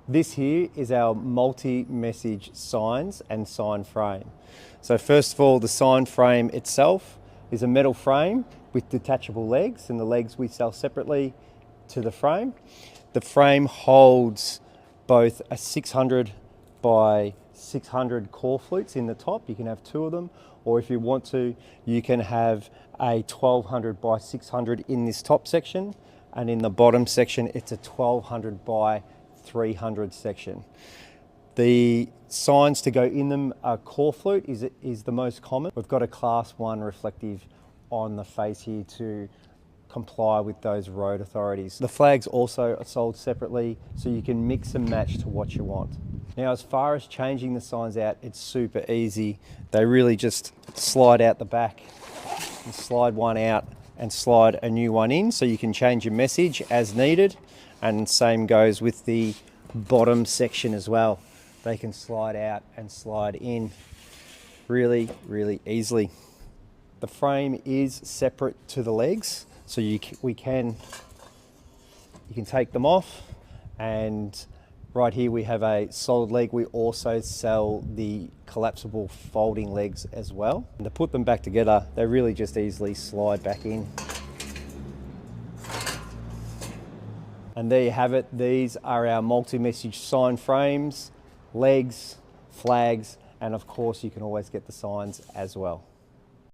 This here is our multi-message signs and sign frame. So first of all, the sign frame itself is a metal frame with detachable legs, and the legs we sell separately to the frame. The frame holds both a 600 by 600 core flutes in the top. You can have two of them, or if you want to, you can have a 1200 by 600 in this top section, and in the bottom section, it's a 1200 by 300 section. The signs to go in them are core flute is the most common. We've got a class 1 reflective on the face here to comply with those road authorities. The flags also are sold separately, so you can mix and match to what you want. Now, as far as changing the signs out, it's super easy. They really just slide out the back and slide one out and slide a new one in, so you can change your message as needed. And same goes with the bottom section as well. They can slide out and slide in really, really easily. The frame is separate to the legs, so you can take them off. And right here we have a solid leg. We also sell the collapsible folding legs as well. And to put them back together, they really just easily slide back in. And there you have it. These are our multi-message sign frames, legs, flags, and of course you can always get the signs as well.